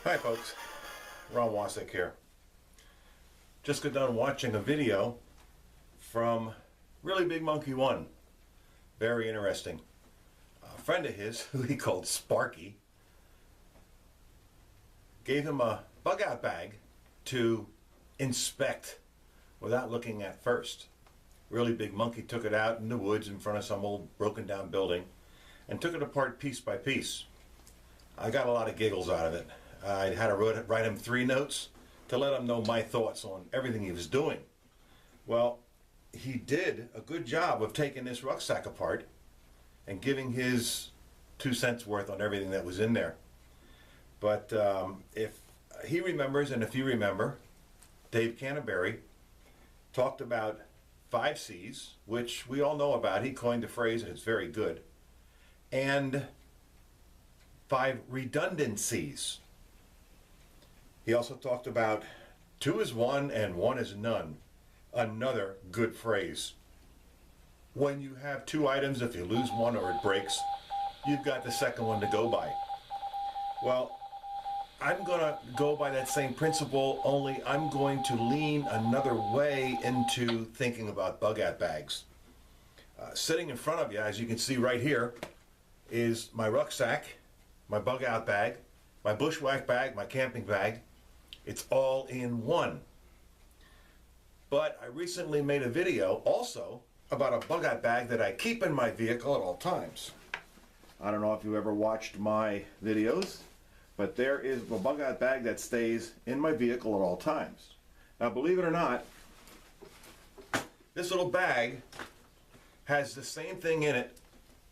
Hi folks, Ron Wasik here. Just got done watching a video from Really Big Monkey 1. Very interesting. A friend of his, who he called Sparky, gave him a bug out bag to inspect without looking at first. Really Big Monkey took it out in the woods in front of some old broken down building and took it apart piece by piece. I got a lot of giggles out of it. I had to write him 3 notes to let him know my thoughts on everything he was doing. Well, he did a good job of taking this rucksack apart and giving his 2 cents worth on everything that was in there. But if he remembers, and if you remember, Dave Canterbury talked about 5's, which we all know about. He coined the phrase and it's very good. And 5 redundancies. He also talked about 2 is 1 and 1 is none. Another good phrase. When you have 2 items, if you lose one or it breaks, you've got the second one to go by. Well, I'm going to go by that same principle, only I'm going to lean another way into thinking about bug out bags. Sitting in front of you, as you can see right here, is my rucksack, my bug out bag, my bushwhack bag, my camping bag. It's all in one. But I recently made a video also about a bug out bag that I keep in my vehicle at all times. I don't know if you ever watched my videos, but there is a bug out bag that stays in my vehicle at all times. Now, believe it or not, this little bag has the same thing in it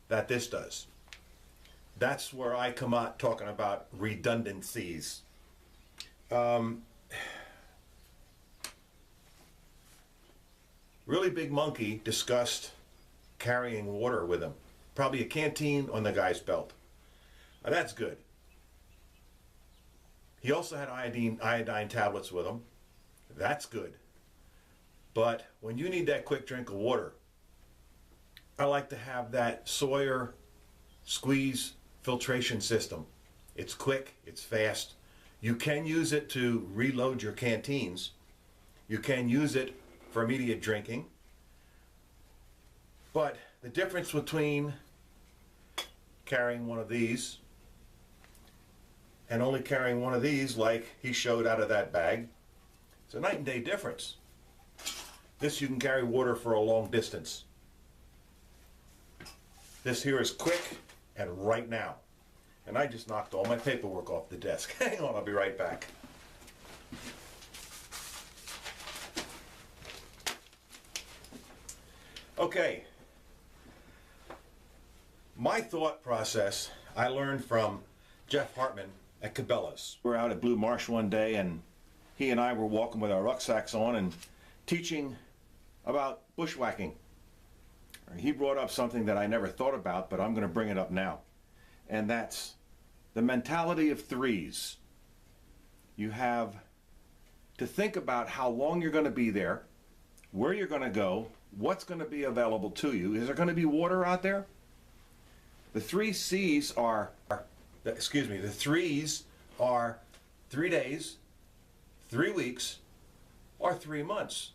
that this does. That's where I come out talking about redundancies. Really Big Monkey discussed carrying water with him. Probably a canteen on the guy's belt. Now that's good. He also had iodine tablets with him. That's good. But when you need that quick drink of water, I like to have that Sawyer squeeze filtration system. It's quick, it's fast. You can use it to reload your canteens. You can use it for immediate drinking. But the difference between carrying one of these and only carrying one of these like he showed out of that bag, it's a night and day difference. This you can carry water for a long distance. This here is quick and right now. And I just knocked all my paperwork off the desk. Hang on, I'll be right back. Okay. My thought process I learned from Jeff Hartman at Cabela's. We're out at Blue Marsh one day and he and I were walking with our rucksacks on and teaching about bushwhacking. He brought up something that I never thought about, but I'm going to bring it up now. And that's the mentality of 3's. You have to think about how long you're going to be there, where you're going to go, what's going to be available to you. Is there going to be water out there? The 3's are, the 3's are 3 days, 3 weeks, or 3 months.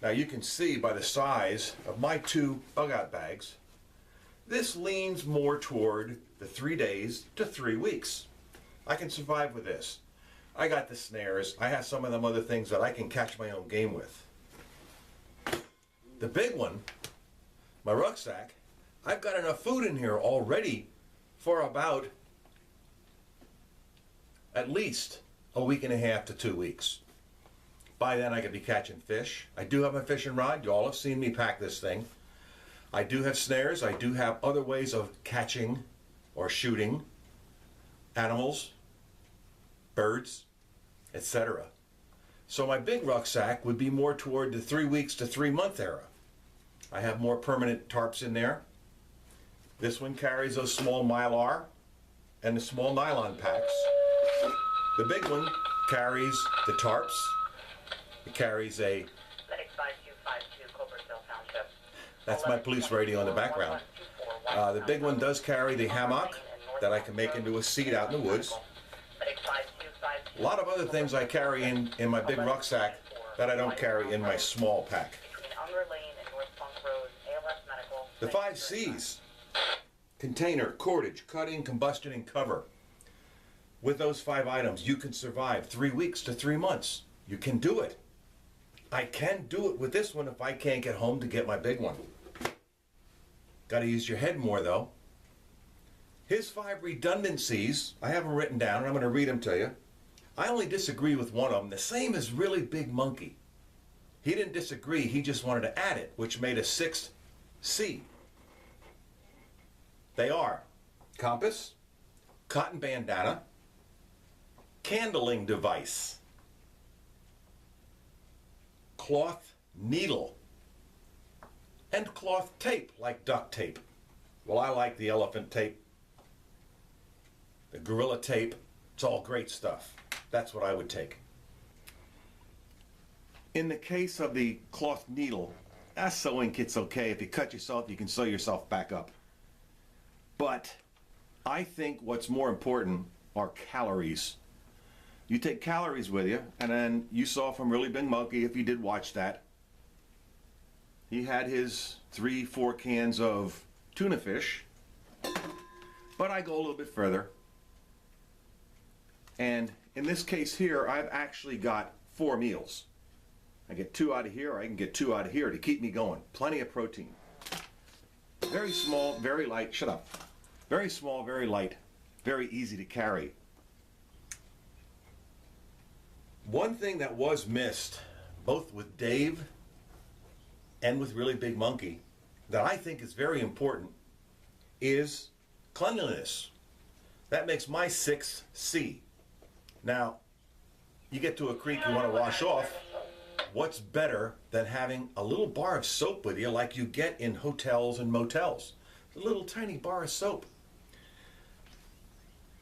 Now you can see by the size of my 2 bug out bags, this leans more toward the 3 days to 3 weeks. I can survive with this. I got the snares. I have some of them other things that I can catch my own game with. The big one, my rucksack, I've got enough food in here already for about at least a week and a half to 2 weeks. By then I could be catching fish. I do have my fishing rod. You all have seen me pack this thing. I do have snares. I do have other ways of catching or shooting animals, birds, etc. So my big rucksack would be more toward the 3 weeks to 3 month era. I have more permanent tarps in there. This one carries those small mylar and the small nylon packs. The big one carries the tarps. It carries a... That's my police radio in the background. The big one does carry the hammock that I can make into a seat out in the woods. A lot of other things I carry in my big rucksack that I don't carry in my small pack. The 5 C's: container, cordage, cutting, combustion, and cover. With those 5 items, you can survive 3 weeks to 3 months. You can do it. I can do it with this one if I can't get home to get my big one. Got to use your head more, though. His 5 redundancies, I have them written down, and I'm going to read them to you. I only disagree with one of them. The same as Really Big Monkey. He didn't disagree, he just wanted to add it, which made a 6th C. They are compass, cotton bandana, candling device, cloth needle, and cloth tape like duct tape. Well, I like the elephant tape, the gorilla tape. It's all great stuff. That's what I would take. In the case of the cloth needle, a sewing kit's okay. If you cut yourself, you can sew yourself back up. But I think what's more important are calories. You take calories with you, and then you saw from Really Big Monkey, if you did watch that, he had his 3-4 cans of tuna fish. But I go a little bit further. And in this case here, I've actually got 4 meals. I get 2 out of here, or I can get 2 out of here to keep me going. Plenty of protein. Very small, very light. Shut up. Very small, very light, very easy to carry. One thing that was missed, both with Dave and with Really Big Monkey, that I think is very important, is cleanliness. That makes my 6th C. Now, you get to a creek you want to wash off, what's better than having a little bar of soap with you like you get in hotels and motels? A little tiny bar of soap.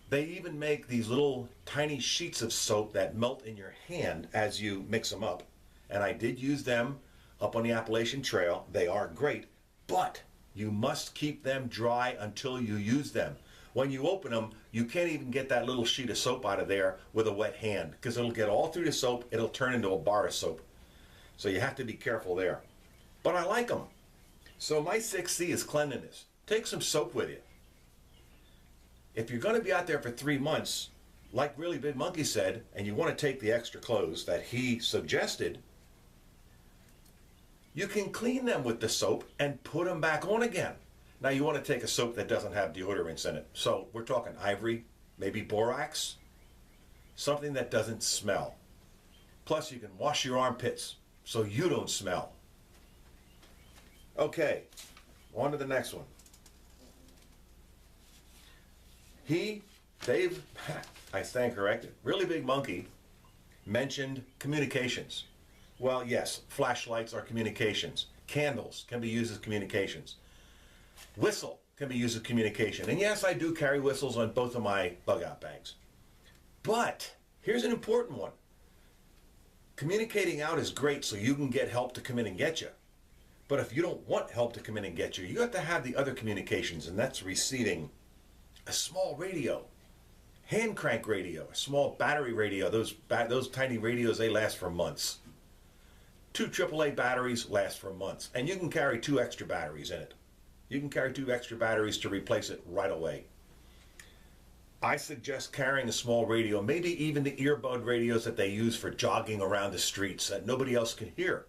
They even make these little tiny sheets of soap that melt in your hand as you mix them up. And I did use them up on the Appalachian Trail. They are great, but you must keep them dry until you use them. When you open them, you can't even get that little sheet of soap out of there with a wet hand, because it'll get all through the soap, it'll turn into a bar of soap. So you have to be careful there. But I like them. So my 6C is cleanliness. Take some soap with you. If you're going to be out there for 3 months, like Really Big Monkey said, and you want to take the extra clothes that he suggested, you can clean them with the soap and put them back on again. Now you want to take a soap that doesn't have deodorants in it. So we're talking ivory, maybe borax, something that doesn't smell. Plus you can wash your armpits so you don't smell. Okay, on to the next one. Dave, I stand corrected, Really Big Monkey mentioned communications. Well, yes, flashlights are communications. Candles can be used as communications. Whistle can be used as communication. And yes, I do carry whistles on both of my bug-out bags. But here's an important one. Communicating out is great so you can get help to come in and get you. But if you don't want help to come in and get you, you have to have the other communications, and that's receiving a small radio, hand crank radio, a small battery radio. Those tiny radios, they last for months. 2 AAA batteries last for months, and you can carry 2 extra batteries in it. You can carry 2 extra batteries to replace it right away. I suggest carrying a small radio, maybe even the earbud radios that they use for jogging around the streets that nobody else can hear.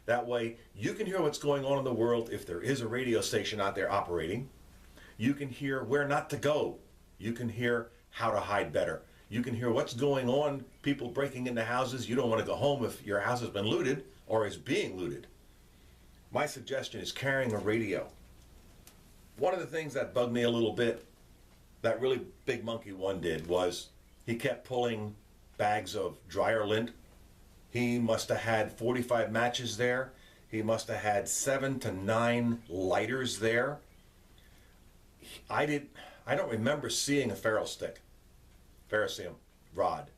That way, you can hear what's going on in the world if there is a radio station out there operating. You can hear where not to go. You can hear how to hide better. You can hear what's going on, people breaking into houses. You don't want to go home if your house has been looted or is being looted. My suggestion is carrying a radio. One of the things that bugged me a little bit, that Really Big Monkey one did, was he kept pulling bags of dryer lint. He must have had 45 matches there. He must have had 7 to 9 lighters there. I don't remember seeing a ferrocerium rod.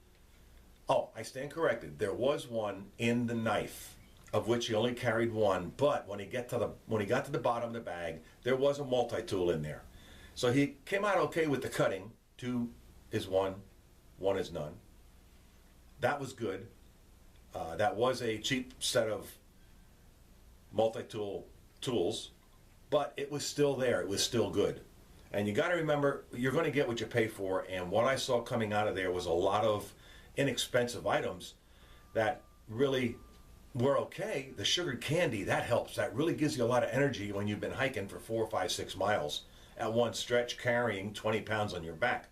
Oh, I stand corrected. There was one in the knife, of which he only carried one. But when he got to the bottom of the bag, there was a multi-tool in there. So he came out okay with the cutting. 2 is 1, 1 is none. that was good. That was a cheap set of multi-tool tools, but it was still there. It was still good. And you got to remember, you're going to get what you pay for. And what I saw coming out of there was a lot of inexpensive items that really were okay. The sugared candy, that helps. That really gives you a lot of energy when you've been hiking for 4, 5, 6 miles at one stretch, carrying 20 pounds on your back.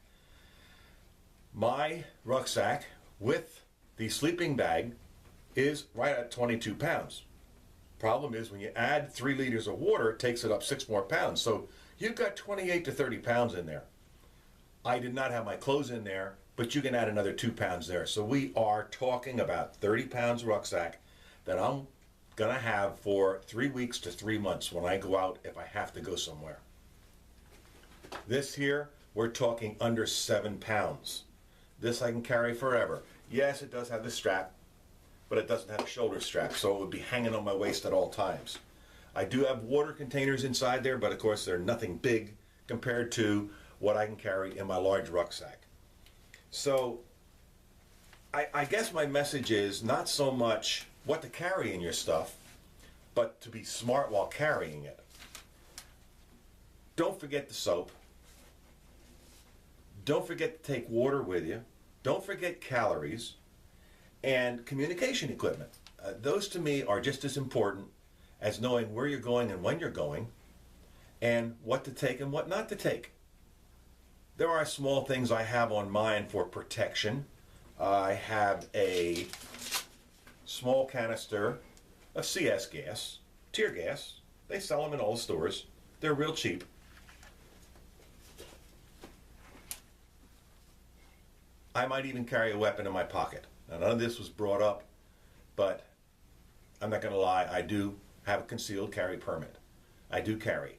My rucksack with the sleeping bag is right at 22 pounds. Problem is, when you add 3 liters of water, it takes it up 6 more pounds. So you've got 28 to 30 pounds in there. I did not have my clothes in there, but you can add another 2 pounds there. So we are talking about 30 pounds rucksack that I'm going to have for 3 weeks to 3 months when I go out if I have to go somewhere. This here, we're talking under 7 pounds. This I can carry forever. Yes, it does have the strap, but it doesn't have a shoulder strap, so it would be hanging on my waist at all times. I do have water containers inside there, but of course they're nothing big compared to what I can carry in my large rucksack. So I guess my message is not so much what to carry in your stuff, but to be smart while carrying it. Don't forget the soap. Don't forget to take water with you. Don't forget calories and communication equipment. Those to me are just as important as knowing where you're going and when you're going and what to take and what not to take. There are small things I have on mine for protection. I have a small canister of CS gas, tear gas. They sell them in all the stores. They're real cheap. I might even carry a weapon in my pocket. Now, none of this was brought up, but I'm not going to lie, I do have a concealed carry permit. I do carry.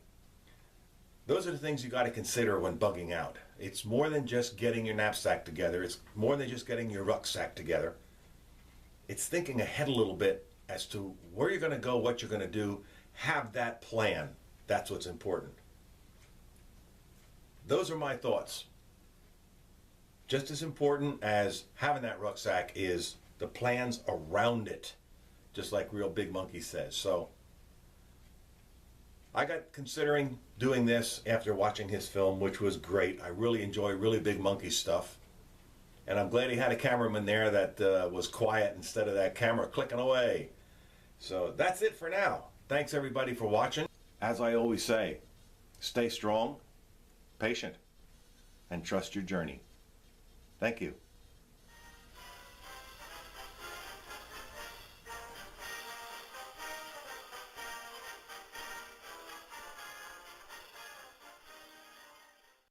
Those are the things you got to consider when bugging out. It's more than just getting your knapsack together. It's more than just getting your rucksack together. It's thinking ahead a little bit as to where you're going to go, what you're going to do. Have that plan. That's what's important. Those are my thoughts. Just as important as having that rucksack is the plans around it, just like Real Big Monkey says. So I got considering doing this after watching his film, which was great. I really enjoy Really Big Monkey stuff. And I'm glad he had a cameraman there that was quiet instead of that camera clicking away. So that's it for now. Thanks everybody for watching. As I always say, stay strong, patient, and trust your journey. Thank you.